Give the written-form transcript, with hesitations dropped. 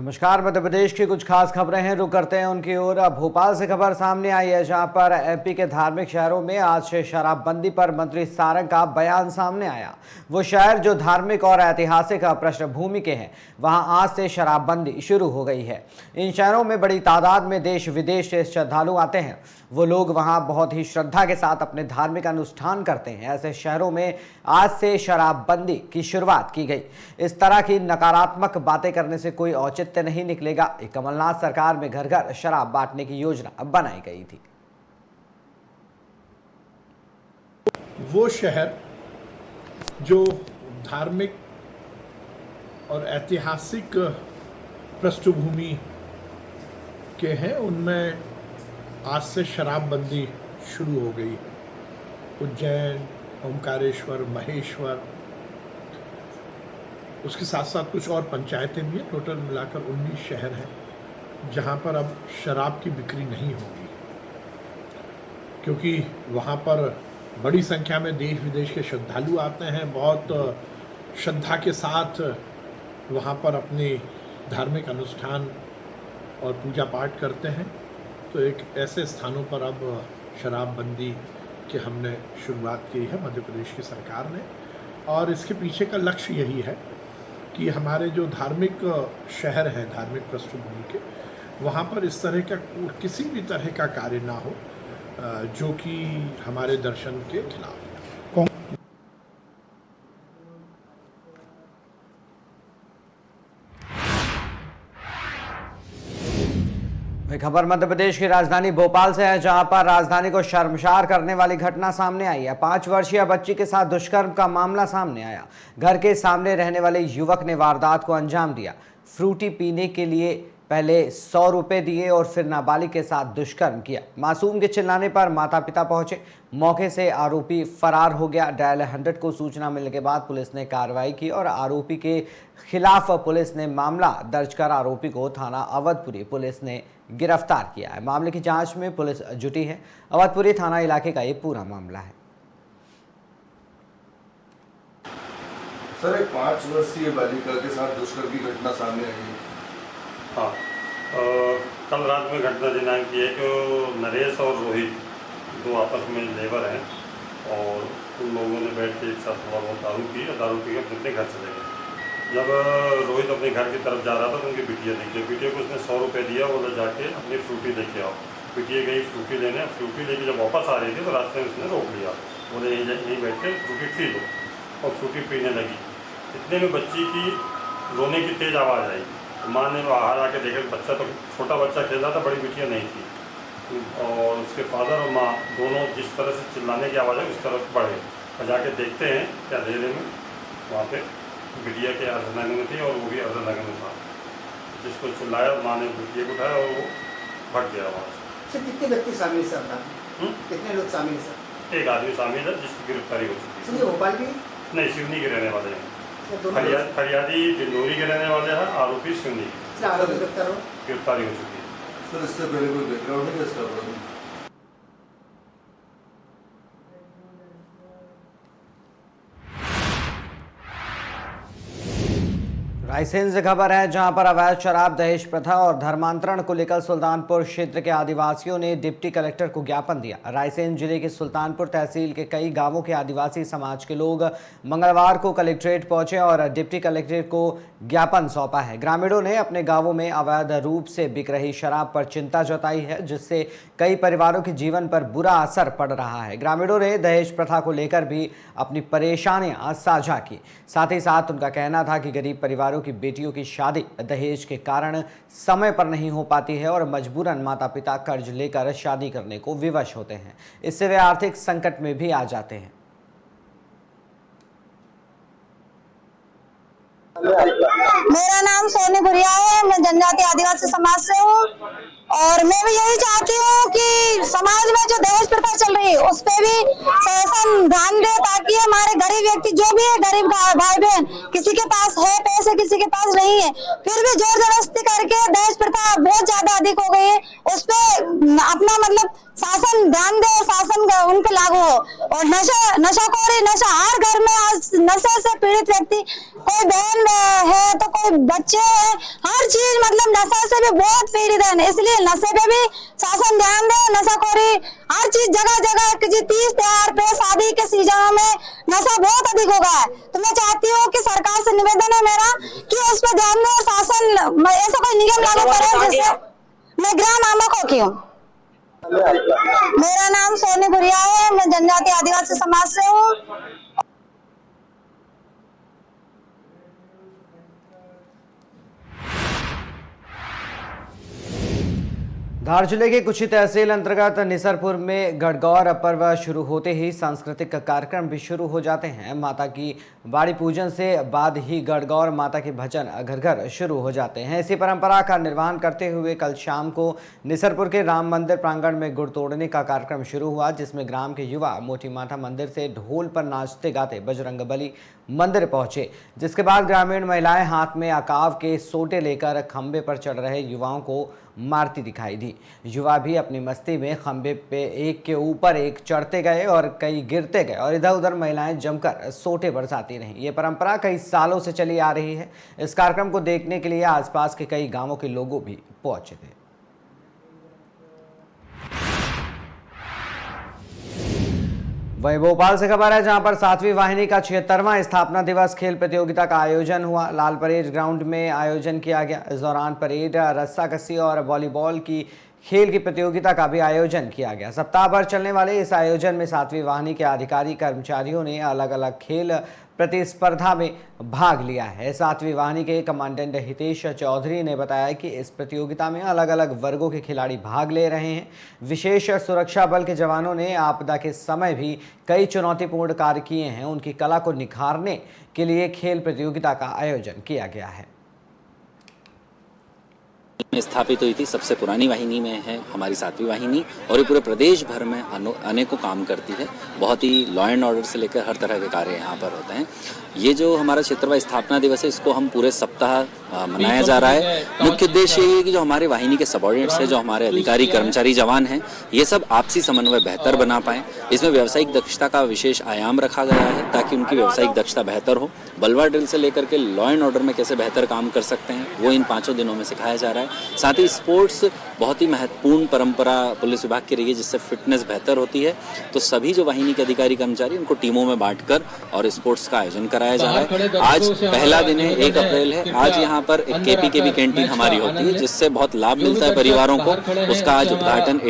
नमस्कार। मध्य प्रदेश की कुछ खास खबरें हैं, रुक करते हैं उनकी ओर। भोपाल से खबर सामने आई है, जहां पर एमपी के धार्मिक शहरों में आज से शराबबंदी पर मंत्री सारंग का बयान सामने आया। वो शहर जो धार्मिक और ऐतिहासिक पृष्ठभूमि के हैं, वहां आज से शराबबंदी शुरू हो गई है। इन शहरों में बड़ी तादाद में देश विदेश से श्रद्धालु आते हैं। वो लोग वहां बहुत ही श्रद्धा के साथ अपने धार्मिक अनुष्ठान करते हैं। ऐसे शहरों में आज से शराबबंदी की शुरुआत की गई। इस तरह की नकारात्मक बातें करने से कोई औचित्य नहीं निकलेगा। कमलनाथ सरकार में घर घर शराब बांटने की योजना बनाई गई थी। वो शहर जो धार्मिक और ऐतिहासिक पृष्ठभूमि के हैं, उनमें आज से शराबबंदी शुरू हो गई है। उज्जैन, ओमकारेश्वर, महेश्वर, उसके साथ साथ कुछ और पंचायतें भी हैं। टोटल मिलाकर 19 शहर हैं जहां पर अब शराब की बिक्री नहीं होगी, क्योंकि वहां पर बड़ी संख्या में देश विदेश के श्रद्धालु आते हैं। बहुत श्रद्धा के साथ वहां पर अपने धार्मिक अनुष्ठान और पूजा पाठ करते हैं। तो एक ऐसे स्थानों पर अब शराबबंदी की हमने शुरुआत की है मध्य प्रदेश की सरकार ने, और इसके पीछे का लक्ष्य यही है कि हमारे जो धार्मिक शहर हैं, धार्मिक पृष्ठभूमि के, वहाँ पर इस तरह का किसी भी तरह का कार्य ना हो जो कि हमारे दर्शन के खिलाफ है। खबर मध्य प्रदेश की राजधानी भोपाल से है, जहां पर राजधानी को शर्मसार करने वाली घटना सामने आई है। 5 वर्षीय बच्ची के साथ दुष्कर्म का मामला सामने आया। घर के सामने रहने वाले युवक ने वारदात को अंजाम दिया। फ्रूटी पीने के लिए पहले 100 रुपए दिए और फिर नाबालिग के साथ दुष्कर्म किया। मासूम के चिल्लाने पर माता पिता पहुंचे। मौके से आरोपी फरार हो गया। डायल 100 को सूचना मिलने के बाद पुलिस ने कार्रवाई की और आरोपी के खिलाफ पुलिस ने मामला दर्ज कर आरोपी को थाना अवधपुरी पुलिस ने गिरफ्तार किया है। मामले की जांच में पुलिस जुटी है। अवधपुरी थाना इलाके का ये पूरा मामला है। सर, एक 5 वर्षीय बालिका के साथ दुष्कर्म की घटना सामने आई है। हाँ, कल रात में घटना दिनांक की है कि नरेश और रोहित दो आपस में लेबर हैं और उन लोगों ने बैठ के एक साथ थोड़ा बहुत दारू पी और दारू पी के अपने घर चले गए। जब रोहित अपने घर की तरफ जा रहा था तो उनकी बिटिया दिखी। बिटिया को उसने 100 रुपये दिया, बोला जाके अपनी फ्रूटी लेके आओ। बिटिया गई फ्रूटी लेने। फ्रूटी लेके जब वापस आ रही थी तो रास्ते में उसने रोक लिया। बोले यहीं बैठ के फ्रूटी पी लो, और फ्रूटी पीने लगी। इतने में बच्ची की रोने की तेज़ आवाज़ आई। माँ ने बाहर आके देखा, बच्चा तो छोटा बच्चा खेल रहा था, बड़ी बिटिया नहीं थी। और उसके फादर और माँ दोनों जिस तरह से चिल्लाने की आवाज़ है उस तरफ बढ़े और जाके देखते हैं कि अंधेरे में वहाँ पे बिटिया के अर्धनग्न में थी और वो भी अर्धनग्न में था। जिसको चिल्लाया, माँ ने बिटिया को उठाया और वो भट गया वहाँ से। सर, कितने व्यक्ति शामिल सर? कितने लोग शामिल सर? एक आदमी शामिल है जिसकी गिरफ्तारी हो चुकी है। भोपाल की नहीं, सिवनी के रहने वाले हैं। फरियादी डिंडोरी के रहने वाले हैं, आरोपी सिवनी की। गिरफ्तारी हो चुकी है। सर, इससे पहले कोई बैकग्राउंड है इसका? रायसेन से खबर है, जहां पर अवैध शराब, दहेज प्रथा और धर्मांतरण को लेकर सुल्तानपुर क्षेत्र के आदिवासियों ने डिप्टी कलेक्टर को ज्ञापन दिया। रायसेन जिले के सुल्तानपुर तहसील के कई गांवों के आदिवासी समाज के लोग मंगलवार को कलेक्ट्रेट पहुंचे और डिप्टी कलेक्टर को ज्ञापन सौंपा है। ग्रामीणों ने अपने गांवों में अवैध रूप से बिक रही शराब पर चिंता जताई है, जिससे कई परिवारों के जीवन पर बुरा असर पड़ रहा है। ग्रामीणों ने दहेज प्रथा को लेकर भी अपनी परेशानियां साझा की। साथ ही साथ उनका कहना था कि गरीब परिवारों की बेटियों की शादी दहेज के कारण समय पर नहीं हो पाती है और मजबूरन माता पिता कर्ज लेकर शादी करने को विवश होते हैं। इससे वे आर्थिक संकट में भी आ जाते हैं। मेरा नाम सोनी भुरिया है। मैं जनजाति आदिवासी समाज से हूँ और मैं भी यही चाहती हूँ कि समाज में जो दहेज प्रथा चल रही है उस पे भी शासन ध्यान दे, ताकि हमारे गरीब व्यक्ति जो भी है, गरीब भाई बहन, किसी के पास है पैसे, किसी के पास नहीं है, फिर भी जोर जबरदस्ती करके दहेज प्रथा बहुत ज्यादा अधिक हो गई है। उस पे अपना मतलब शासन ध्यान दे, शासन उन पे लागू हो। और नशाखोरी, नशा हर घर में आज नशे से पीड़ित व्यक्ति, कोई बहन है तो कोई बच्चे हैं, हर चीज मतलब नशे से भी बहुत पीड़ित है। इसलिए नशे पे भी शासन ध्यान दे। नशाखोरी हर चीज जगह जगह, तीज त्योहार पे, शादी के सीजनों में नशा बहुत अधिक हो गया है। तो मैं चाहती हूँ कि सरकार से निवेदन है मेरा कि उस पर ध्यान दे और शासन ऐसा कोई नियम लागू करे जिससे। मैं ग्राम आमाको की हूँ। मेरा नाम सोनी भुरिया है, मैं जनजाति आदिवासी समाज से हूँ। धार जिले के कुछी तहसील अंतर्गत निसरपुर में गणगौर पर्व शुरू होते ही सांस्कृतिक कार्यक्रम भी शुरू हो जाते हैं। माता की बाड़ी पूजन से बाद ही गणगौर माता के भजन घर घर शुरू हो जाते हैं। इसी परंपरा का निर्वहन करते हुए कल शाम को निसरपुर के राम मंदिर प्रांगण में गुड़ तोड़ने का कार्यक्रम शुरू हुआ, जिसमें ग्राम के युवा मोती माता मंदिर से ढोल पर नाचते गाते बजरंगबली मंदिर पहुंचे। जिसके बाद ग्रामीण महिलाएं हाथ में आकाव के सोटे लेकर खंबे पर चढ़ रहे युवाओं को मारती दिखाई दी। युवा भी अपनी मस्ती में खंबे पे एक के ऊपर एक चढ़ते गए और कई गिरते गए और इधर उधर महिलाएं जमकर सोटे बरसाती रहीं। ये परंपरा कई सालों से चली आ रही है। इस कार्यक्रम को देखने के लिए आसपास के कई गांवों के लोग भी पहुंचे थे। वहीं भोपाल से खबर है, जहां पर 7वीं वाहिनी का 76वां स्थापना दिवस खेल प्रतियोगिता का आयोजन हुआ। लाल परेड ग्राउंड में आयोजन किया गया। इस दौरान परेड, रस्साकसी और वॉलीबॉल की खेल की प्रतियोगिता का भी आयोजन किया गया। सप्ताह भर चलने वाले इस आयोजन में 7वीं वाहिनी के अधिकारी कर्मचारियों ने अलग अलग खेल प्रतिस्पर्धा में भाग लिया है। 7वीं वाहिनी के कमांडेंट हितेश चौधरी ने बताया कि इस प्रतियोगिता में अलग अलग वर्गों के खिलाड़ी भाग ले रहे हैं। विशेष सुरक्षा बल के जवानों ने आपदा के समय भी कई चुनौतीपूर्ण कार्य किए हैं। उनकी कला को निखारने के लिए खेल प्रतियोगिता का आयोजन किया गया है। स्थापित हुई थी, सबसे पुरानी वाहिनी में है हमारी 7वीं वाहिनी और ये पूरे प्रदेश भर में अनेकों काम करती है। बहुत ही लॉ एंड ऑर्डर से लेकर हर तरह के कार्य यहाँ पर होते हैं। ये जो हमारा 76वां स्थापना दिवस है, इसको हम पूरे सप्ताह मनाया जा रहा है। मुख्य उद्देश्य ये है कि जो हमारे वाहिनी के सबऑर्डिनेट्स हैं, जो हमारे अधिकारी कर्मचारी जवान हैं, ये सब आपसी समन्वय बेहतर बना पाएं। इसमें व्यावसायिक दक्षता का विशेष आयाम रखा गया है ताकि उनकी व्यावसायिक दक्षता बेहतर हो। बलवा ड्रिल से लेकर के लॉ एंड ऑर्डर में कैसे बेहतर काम कर सकते हैं, वो इन 5 दिनों में सिखाया जा रहा है। साथ ही स्पोर्ट्स बहुत ही महत्वपूर्ण परंपरा पुलिस विभाग की रही है, जिससे फिटनेस बेहतर होती है। तो सभी जो वाहिनी के अधिकारी कर्मचारी, उनको टीमों में बांटकर और स्पोर्ट्स का आयोजन कराया जा रहा है। आज पहला दिन है, 1 अप्रैल है। आज यहाँ पर एक KP की भी कैंटीन हमारी होती है, जिससे बहुत लाभ मिलता है परिवारों को। उसका आज उद्घाटन